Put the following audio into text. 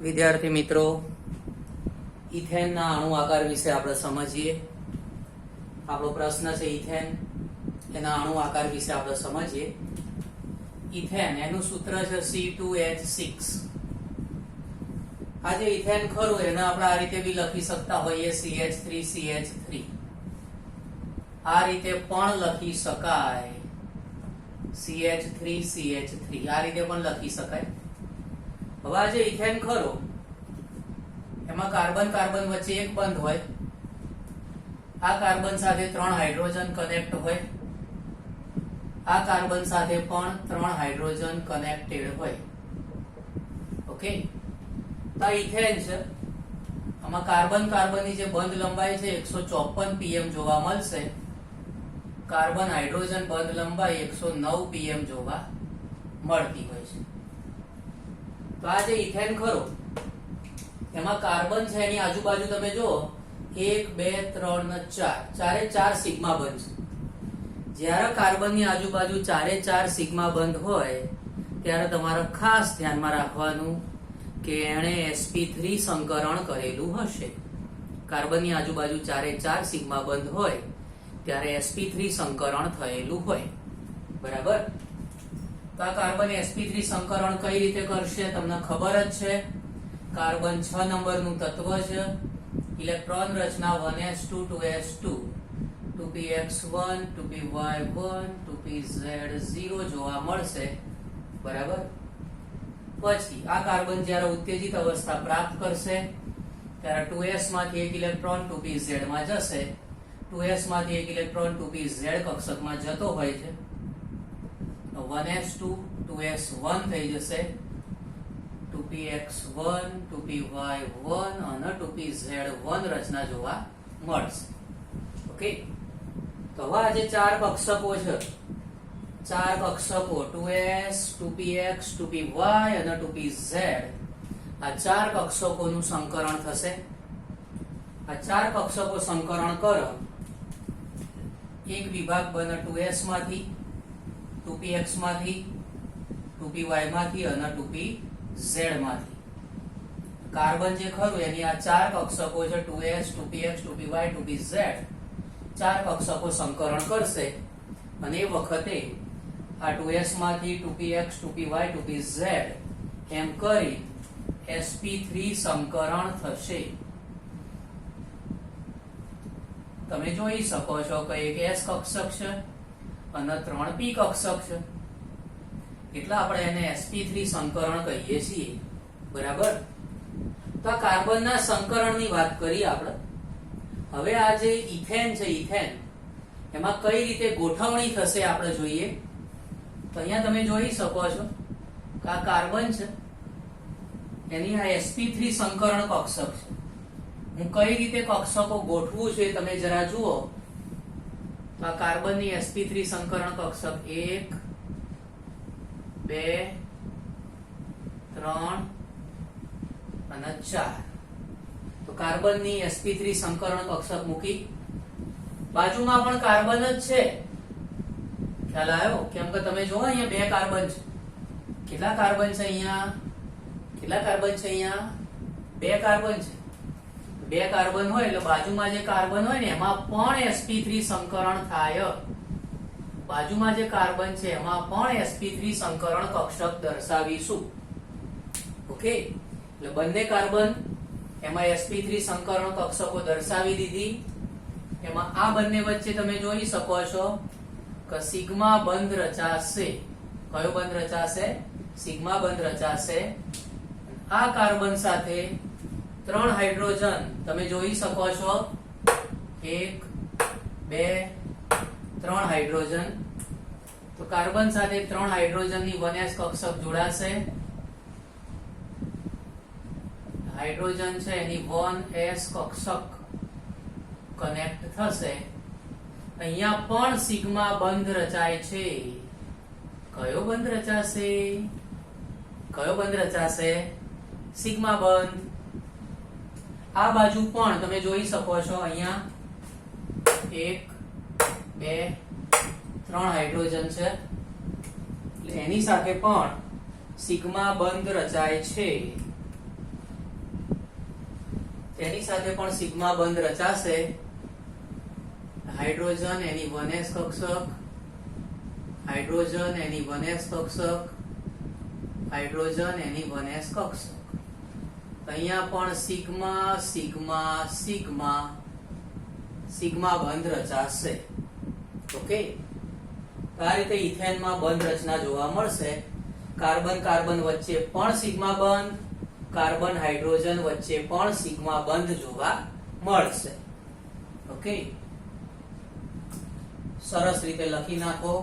વિદ્યાર્થી મિત્રો, ઇથેનના અણુ આકાર વિશે આપણે સમજીએ. આપણો પ્રશ્ન છે ઇથેન, એના અણુ આકાર વિશે આપણે સમજીએ. ઇથેન એનું સૂત્ર છે C2H6. આ જે ઇથેન ખરું એને આપણે આ રીતે બી લખી શકતા હોઈએ CH3CH3. આ રીતે પણ લખી શકાય CH3CH3. આ રીતે પણ લખી શકાય. હવે આ જે ઇથેન ખરો એમાં કાર્બન કાર્બન વચ્ચે એક બંધ હોય, આ કાર્બન સાથે 3 હાઇડ્રોજન કનેક્ટ હોય, આ કાર્બન સાથે પણ 3 હાઇડ્રોજન કનેક્ટેડ હોય. ઓકે, તો આ ઇથેન છે. આમાં કાર્બન કાર્બનની જે બંધ લંબાઈ છે 154 pm જોવા મળશે. કાર્બન હાઇડ્રોજન બંધ લંબાઈ 109 pm જોવા મળતી હોય છે. તો આ જે ઇથેન ખરો એમાં કાર્બન છે એની આજુબાજુ તમે જુઓ 1 2 3 ને 4 ચારે 4 સિગ્મા બંધ છે. જ્યારે કાર્બનની આજુબાજુ ચારે 4 સિગ્મા બંધ હોય ત્યારે તમારે ખાસ ધ્યાનમાં રાખવાનું કે એણે sp3 સંકરણ કરેલું હશે. કાર્બનની આજુબાજુ ચારે 4 સિગ્મા બંધ હોય ત્યારે sp3 સંકરણ થયેલું હોય. બરાબર? તો આ કાર્બન sp3 સંકરણ કઈ રીતે કરશે તમને ખબર જ છે. કાર્બન 6 નંબરનું તત્વ છે. ઇલેક્ટ્રોન રચના 1s2 2s2 2px1 2py1 2pz0 જોવા મળશે. બરાબર? પછી આ કાર્બન જ્યારે ઉત્તેજિત અવસ્થા પ્રાપ્ત કરશે ત્યારે 2s માંથી એક ઇલેક્ટ્રોન 2pz માં જશે. 2s માંથી એક ઇલેક્ટ્રોન 2pz કક્ષકમાં જતો હોય છે. 1s2 2s1 થઈ જશે. 2px1 2py1 અને 2pz1 રચના જોવા મળશે. ઓકે, તો હવે આ જે 4 કક્ષકો છે, 4 કક્ષકો 2s 2px 2py અને 2pz, આ 4 કક્ષકોનું સંકરણ થશે. આ 4 કક્ષકો સંકરણ કરો એક વિભાગ બને 2s માંથી, 2px માંથી, 2py માંથી અને 2pz માંથી. કાર્બન જે ખરું એની આ 4 કક્ષકો છે 2s 2px 2py 2pz, 4 કક્ષકો સંકરણ કરશે અને એ વખતે આ 2s માંથી 2px 2py 2pz એમ કરી sp3 સંકરણ થશે. તમે જોઈ શકો છો કે એક s કક્ષક છે અને 3 p કક્ષક છે, એટલે આપણે એને sp3 સંકરણ કહીએ છીએ. બરાબર? તો આ કાર્બનના સંકરણની વાત કરી આપણે. હવે આ જે ઇથેન છે, ઇથેન એમાં કઈ રીતે ગોઠવણી થશે આપણે જોઈએ. તો અહીંયા તમે જોઈ શકો છો કે આ કાર્બન છે એની આ sp3 સંકરણ કક્ષક છે. હું કઈ રીતે કક્ષકો ગોઠવું છું એ તમે જરા જુઓ. તો આ કાર્બનની sp3 સંકરણ કક્ષક 1 2 3 અને 4. તો કાર્બનની sp3 સંકરણ કક્ષક મૂકી. બાજુમાં પણ કાર્બન જ છે. ખ્યાલ આવ્યો? કેમ કે તમે જુઓ અહીંયા 2 કાર્બન છે. કેટલા કાર્બન છે અહીંયા? કેટલા કાર્બન છે અહીંયા? 2 કાર્બન છે. 2 કાર્બન હોય એટલે બાજુમાં જે કાર્બન હોય ને એમાં પણ sp3 સંકરણ થાય. બાજુમાં જે કાર્બન છે એમાં પણ sp3 સંકરણ કક્ષક દર્શાવીશું. ઓકે, એટલે બંને કાર્બન એમાં sp3 સંકરણ કક્ષકો દર્શાવી દીધી. એમાં આ બંને વચ્ચે તમે જોઈ શકો છો કે સિગ્મા બંધ રચાશે. કયો બંધ રચાશે? સિગ્મા બંધ રચાશે. આ કાર્બન સાથે 3 હાઇડ્રોજન તમે જોઈ શકો છો 1 2 3 હાઇડ્રોજન. તો કાર્બન સાથે 3 હાઇડ્રોજનની 1s કક્ષક જોડાશે. હાઇડ્રોજન છે એની 1s કક્ષક કનેક્ટ થશે. અહીંયા પણ સિગ્મા બંધ રચાય છે. કયો બંધ રચાશે? કયો બંધ રચાશે? સિગ્મા બંધ. આ બાજુ પણ તમે જોઈ શકો છો અહીંયા 1 2 3 હાઇડ્રોજન છે એટલે એની સાથે પણ સિગ્મા બંધ રચાય છે. એની સાથે પણ સિગ્મા બંધ રચાશે. હાઇડ્રોજન એની 1s કક્ષક, હાઇડ્રોજન એની 1s કક્ષક, હાઇડ્રોજન એની 1s કક્ષક. અહીંયા પણ સિગ્મા સિગ્મા સિગ્મા સિગ્મા બંધ રચાશે. ઓકે, આ રીતે ઇથેનમાં બંધ રચના જોવા મળશે. કાર્બન કાર્બન વચ્ચે પણ સિગ્મા બંધ, કાર્બન હાઇડ્રોજન વચ્ચે પણ સિગ્મા બંધ જોવા મળશે. ઓકે, સરસ રીતે લખી નાખો.